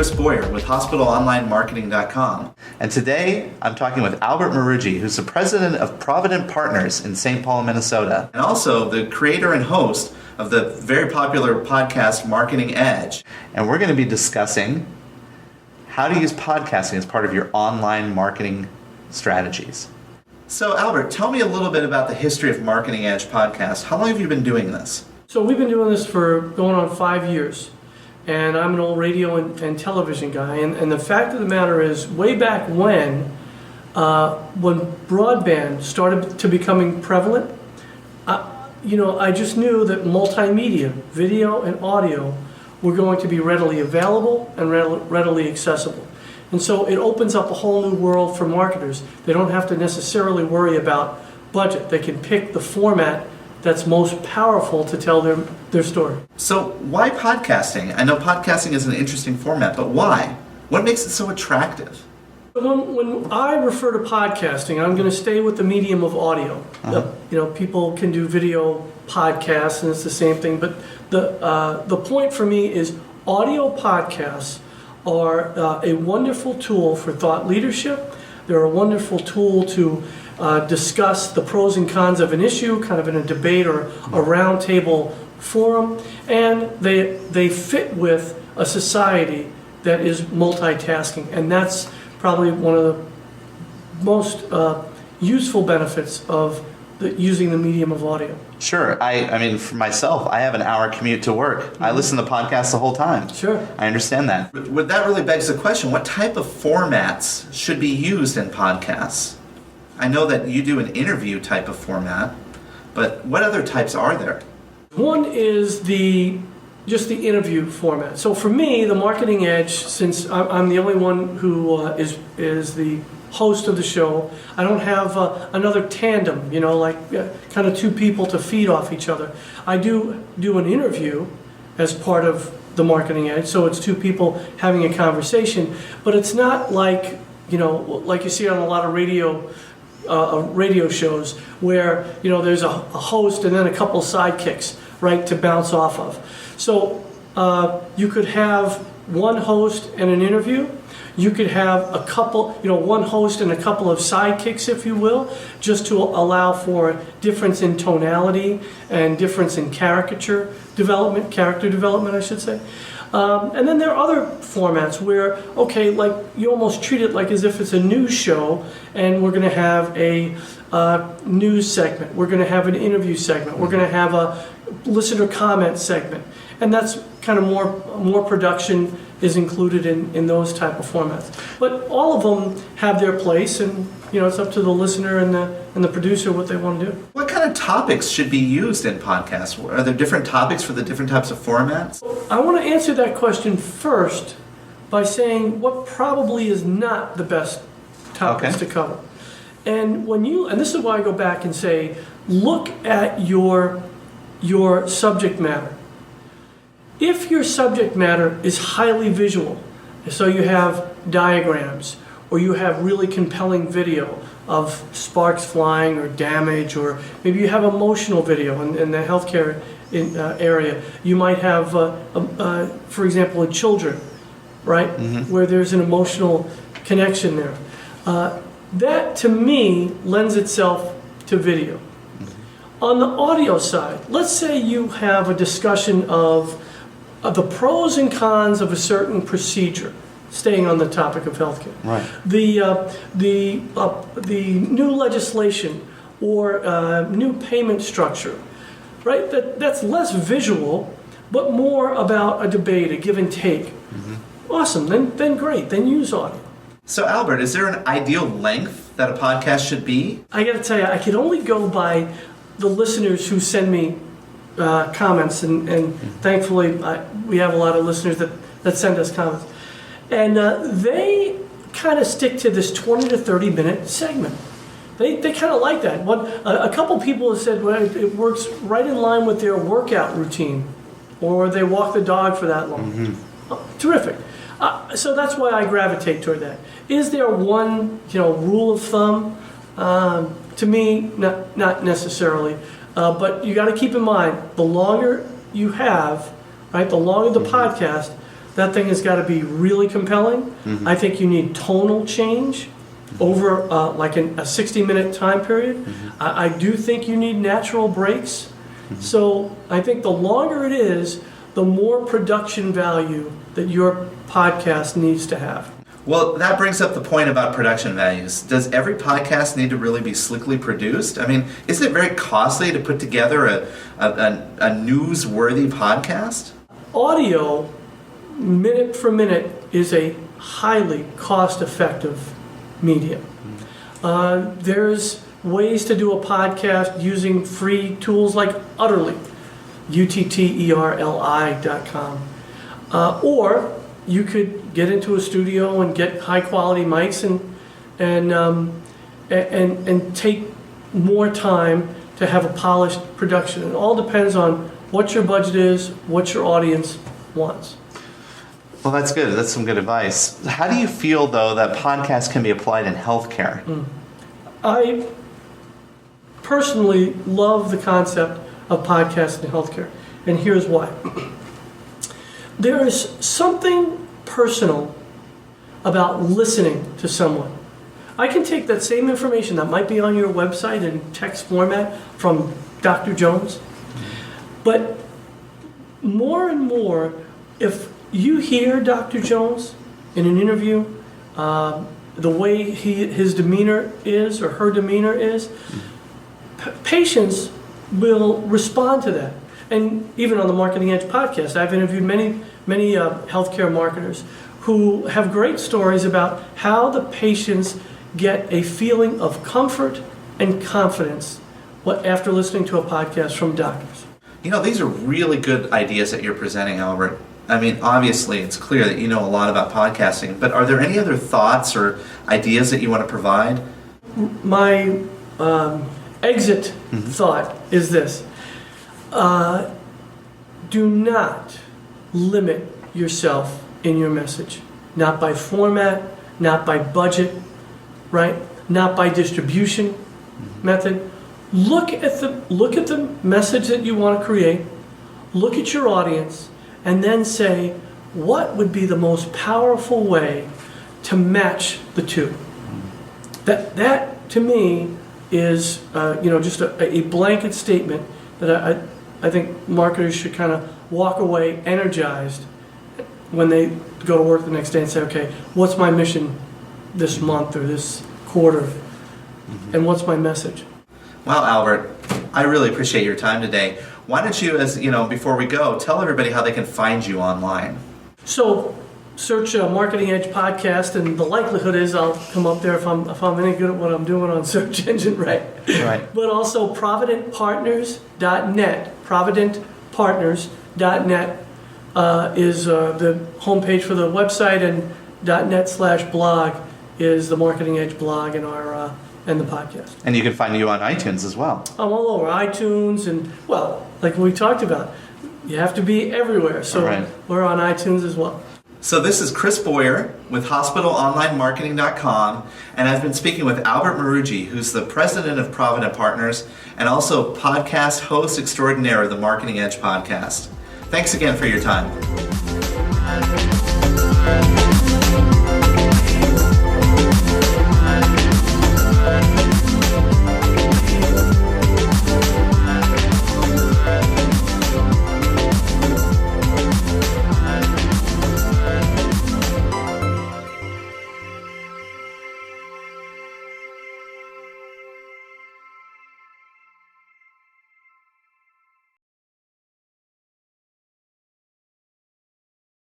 Chris Boyer with HospitalOnlineMarketing.com. And today I'm talking with Albert Marugi, who's the president of Provident Partners in St. Paul, Minnesota, and also the creator and host of the very popular podcast Marketing Edge. And we're going to be discussing how to use podcasting as part of your online marketing strategies. So Albert, tell me a little bit about the history of Marketing Edge podcast. How long have you been doing this? So we've been doing this for going on 5 years. And I'm an old radio and television guy. And the fact of the matter is, way back when broadband started to becoming prevalent, I just knew that multimedia, video and audio, were going to be readily available and readily accessible. And so it opens up a whole new world for marketers. They don't have to necessarily worry about budget. They can pick the format that's most powerful to tell their story. So why podcasting? I know podcasting is an interesting format, but why? What makes it so attractive? When I refer to podcasting, I'm going to stay with the medium of audio. People can do video podcasts, and it's the same thing. But the point for me is audio podcasts are a wonderful tool for thought leadership. They're a wonderful tool to discuss the pros and cons of an issue, kind of in a debate or a roundtable forum, and they fit with a society that is multitasking, and that's probably one of the most useful benefits of using the medium of audio. Sure. I mean, for myself, I have an hour commute to work. I listen to podcasts the whole time. Sure. I understand that. But that really begs the question, what type of formats should be used in podcasts? I know that you do an interview type of format, but what other types are there? One is just the interview format. So for me, the Marketing Edge, since I'm the only one who is the host of the show, I don't have another tandem, kind of two people to feed off each other. I do an interview as part of the Marketing Edge, so it's two people having a conversation, but it's not like you see on a lot of radio shows where there's a host and then a couple sidekicks, right, to bounce off of. So you could have one host and an interview. You could have a couple, one host and a couple of sidekicks, if you will, just to allow for difference in tonality and difference in character development, I should say. And then there are other formats where, like you almost treat it like as if it's a news show, and we're going to have a news segment, we're going to have an interview segment, we're going to have a listener comment segment, and that's kind of more production is included in those type of formats. But all of them have their place, and it's up to the listener and the producer what they want to do. What kind of topics should be used in podcasts? Are there different topics for the different types of formats? I want to answer that question first by saying what probably is not the best topics to cover. And and this is why I go back and say, look at your subject matter. If your subject matter is highly visual, so you have diagrams, or you have really compelling video of sparks flying or damage, or maybe you have emotional video in the healthcare area. You might have, for example, in children, right, where there's an emotional connection there. That, to me, lends itself to video. On the audio side, let's say you have a discussion of the pros and cons of a certain procedure, staying on the topic of healthcare. Right. The new legislation or new payment structure, right? That's less visual, but more about a debate, a give and take. Awesome. Then great. Then use audio. So Albert, is there an ideal length that a podcast should be? I got to tell you, I can only go by the listeners who send me comments, and thankfully we have a lot of listeners that send us comments, and they kind of stick to this 20 to 30 minute segment. They kind of like that. A couple people have said, well, it works right in line with their workout routine, or they walk the dog for that long. Terrific. So that's why I gravitate toward that. Is there one rule of thumb? To me, not necessarily. But you got to keep in mind, the longer you have, right, the longer the podcast, that thing has got to be really compelling. I think you need tonal change over like a 60-minute time period. I do think you need natural breaks. So I think the longer it is, the more production value that your podcast needs to have. Well, that brings up the point about production values. Does every podcast need to really be slickly produced? I mean, isn't it very costly to put together a newsworthy podcast? Audio, minute for minute, is a highly cost-effective medium. There's ways to do a podcast using free tools like Utterly, utterli.com. Or you could get into a studio and get high-quality mics and take more time to have a polished production. It all depends on what your budget is, what your audience wants. Well, that's good. That's some good advice. How do you feel, though, that podcasts can be applied in healthcare? I personally love the concept of podcasts in healthcare, and here's why. There is something personal about listening to someone. I can take that same information that might be on your website in text format from Dr. Jones, but more and more, if you hear Dr. Jones in an interview, the way his demeanor is or her demeanor is, patients will respond to that. And even on the Marketing Edge podcast, I've interviewed many healthcare marketers who have great stories about how the patients get a feeling of comfort and confidence after listening to a podcast from doctors. You know, these are really good ideas that you're presenting, Albert. I mean, obviously, it's clear that you know a lot about podcasting, but are there any other thoughts or ideas that you want to provide? My exit thought is this. Do not limit yourself in your message. Not by format, not by budget, right? Not by distribution method. Look at the message that you want to create. Look at your audience, and then say, what would be the most powerful way to match the two? That to me is just a blanket statement that I think marketers should kind of walk away energized when they go to work the next day and say, okay, what's my mission this month or this quarter, and what's my message? Well, Albert, I really appreciate your time today. Why don't you, before we go, tell everybody how they can find you online? So, search Marketing Edge podcast, and the likelihood is I'll come up there if I'm any good at what I'm doing on search engine, right? Right. But also providentpartners.net. Providentpartners.net is the homepage for the website, and .net/blog is the Marketing Edge blog and our and the podcast. And you can find you on iTunes as well. I'm all over iTunes, and like we talked about, you have to be everywhere. So We're on iTunes as well. So this is Chris Boyer with HospitalOnlineMarketing.com, and I've been speaking with Albert Muruggi, who's the president of Provident Partners and also podcast host extraordinaire of the Marketing Edge podcast. Thanks again for your time.